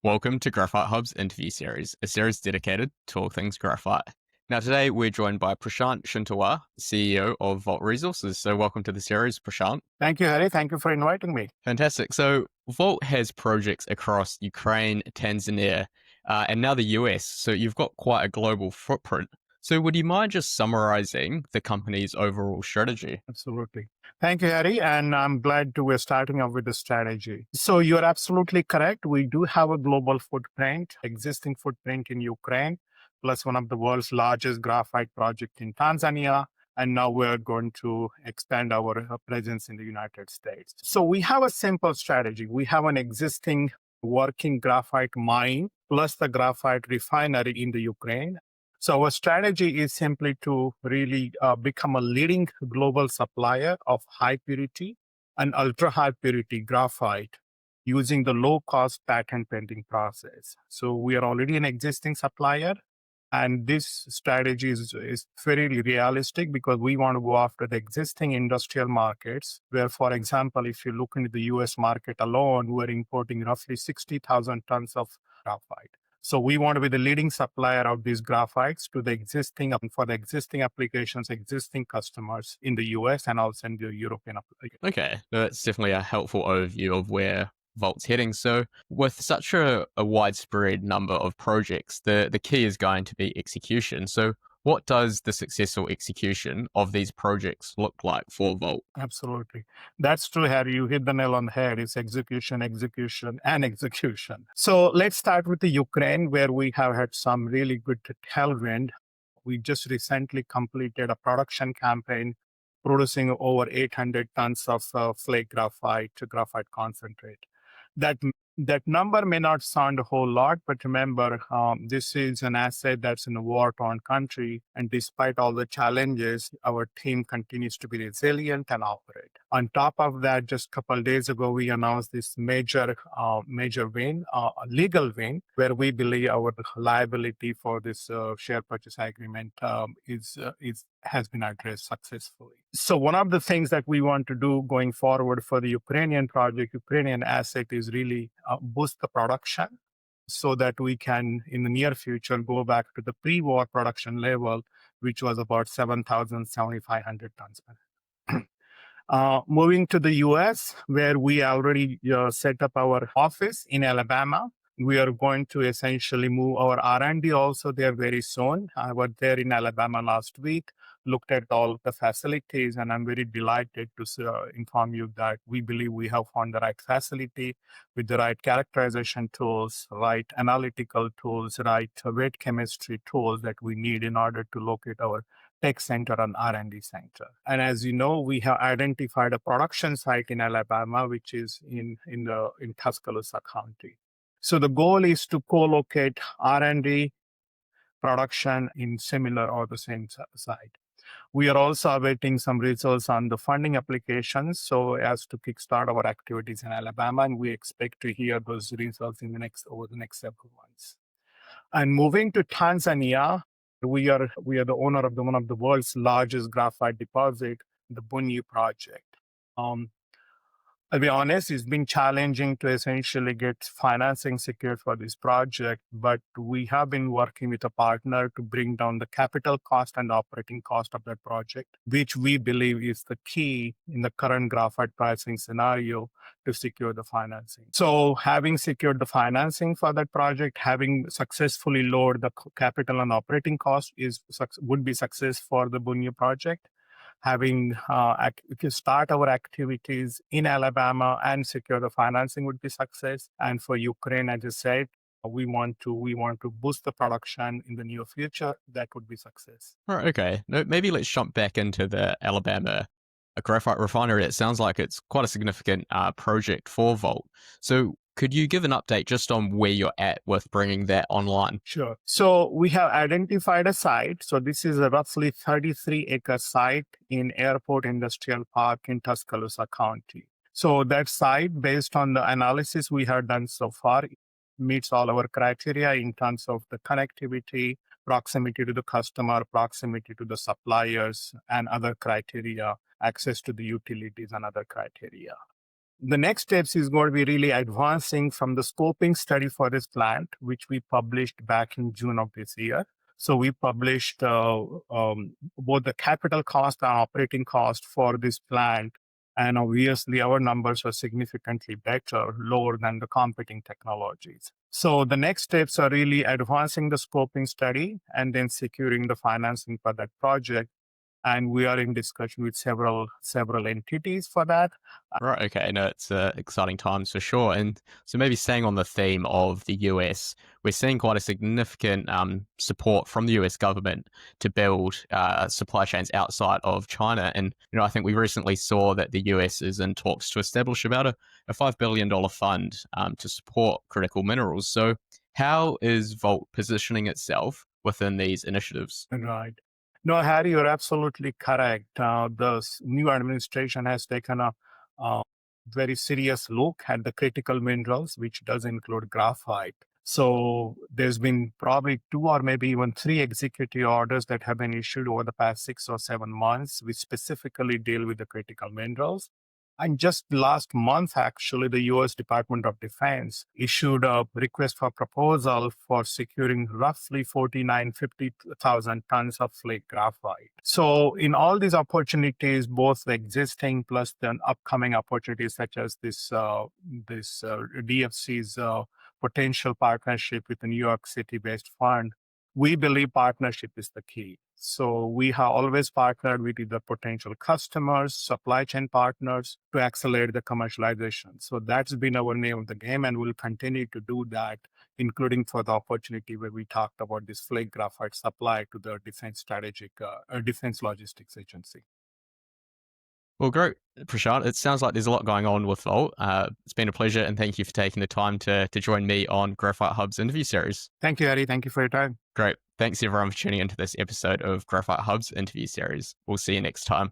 Welcome to GraphiteHub's interview series, a series dedicated to all things graphite. Now, today we're joined by Prashant Chintawar, CEO of Vault Resources. So, welcome to the series, Prashant. Thank you, Harry. Thank you for inviting me. Fantastic. So, Vault has projects across Ukraine, Tanzania, and now the US. So, you've got quite a global footprint. So, would you mind just summarizing the company's overall strategy? Absolutely. Thank you, Harry. And I'm glad we're starting off with the strategy. So you're absolutely correct. We do have a global footprint, existing footprint in Ukraine, plus one of the world's largest graphite project in Tanzania. And now we're going to expand our presence in the United States. So we have a simple strategy. We have an existing working graphite mine plus the graphite refinery in the Ukraine. So our strategy is simply to really become a leading global supplier of high purity and ultra high purity graphite using the low cost patent pending process. So we are already an existing supplier. And this strategy is very realistic because we want to go after the existing industrial markets, where, for example, if you look into the US market alone, we're importing roughly 60,000 tons of graphite. So we want to be the leading supplier of these graphites to the existing, for the existing applications, existing customers in the US and also in the European applications. Okay, that's definitely a helpful overview of where Vault's heading. So, with such a widespread number of projects, the key is going to be execution. So, what does the successful execution of these projects look like for Vault? Absolutely. That's true, Harry. You hit the nail on the head. It's execution, execution, and execution. So let's start with the Ukraine, where we have had some really good tailwind. We just recently completed a production campaign producing over 800 tons of flake graphite concentrate. That that number may not sound a whole lot, but remember, this is an asset that's in a war-torn country, and despite all the challenges, our team continues to be resilient and operate. On top of that, just a couple of days ago, we announced this major win, a legal win, where we believe our liability for this share purchase agreement has been addressed successfully. So one of the things that we want to do going forward for the Ukrainian project, Ukrainian asset, is really boost the production so that we can, in the near future, go back to the pre-war production level, which was about 7,500 tons per annum. Moving to the US, where we already set up our office in Alabama. We are going to essentially move our R&D also there very soon. I was there in Alabama last week, looked at all the facilities, and I'm very delighted to inform you that we believe we have found the right facility with the right characterization tools, right analytical tools, right weight chemistry tools that we need in order to locate our tech center and R&D center. And as you know, we have identified a production site in Alabama, which is in Tuscaloosa County. So the goal is to co-locate R&D production in similar or the same site. We are also awaiting some results on the funding applications, so as to kickstart our activities in Alabama, and we expect to hear those results over the next several months. And moving to Tanzania, we are the owner of one of the world's largest graphite deposit, the Bunyu Project. I'll be honest, it's been challenging to essentially get financing secured for this project, but we have been working with a partner to bring down the capital cost and operating cost of that project, which we believe is the key in the current graphite pricing scenario to secure the financing. So having secured the financing for that project, having successfully lowered the capital and operating cost would be success for the Bunyu project. Having to start our activities in Alabama and secure the financing would be success. And for Ukraine, as I said, we want to boost the production in the near future. That would be success. All right, okay. No, maybe let's jump back into the Alabama graphite refinery. It sounds like it's quite a significant project for Vault. So could you give an update just on where you're at with bringing that online? Sure. So we have identified a site. So this is a roughly 33-acre site in Airport Industrial Park in Tuscaloosa County. So that site, based on the analysis we have done so far, meets all our criteria in terms of the connectivity, proximity to the customer, proximity to the suppliers, and other criteria, access to the utilities and other criteria. The next steps is going to be really advancing from the scoping study for this plant, which we published back in June of this year. So we published both the capital cost and operating cost for this plant. And obviously, our numbers are significantly better, lower than the competing technologies. So the next steps are really advancing the scoping study and then securing the financing for that project. And we are in discussion with several entities for that. Right. Okay. No, it's exciting times for sure. And so maybe staying on the theme of the US, we're seeing quite a significant support from the US government to build supply chains outside of China. And, I think we recently saw that the US is in talks to establish about a $5 billion fund to support critical minerals. So how is Volt positioning itself within these initiatives? Right. No, Harry, you're absolutely correct. The new administration has taken a very serious look at the critical minerals, which does include graphite. So there's been probably 2 or maybe even 3 executive orders that have been issued over the past 6 or 7 months, which specifically deal with the critical minerals. And just last month, actually, the US Department of Defense issued a request for proposal for securing roughly 50,000 tons of flake graphite. So in all these opportunities, both the existing plus the upcoming opportunities, such as this DFC's potential partnership with a New York City-based fund, we believe partnership is the key. So we have always partnered with either potential customers, supply chain partners to accelerate the commercialization. So that's been our name of the game, and we'll continue to do that, including for the opportunity where we talked about this flake graphite supply to the Defense Logistics Agency. Well, great, Prashant. It sounds like there's a lot going on with Volt. It's been a pleasure, and thank you for taking the time to join me on Graphite Hub's interview series. Thank you, Harry. Thank you for your time. Great. Thanks, everyone, for tuning into this episode of Graphite Hub's interview series. We'll see you next time.